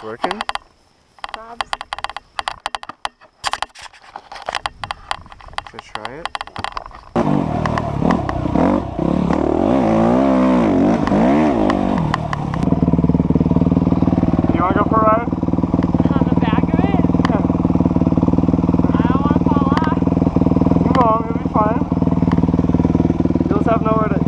Working? Probs. Should I try it? You want to go for a ride? On the back of it? I don't want to fall off. You won't, it'll be fine. You'll just have nowhere to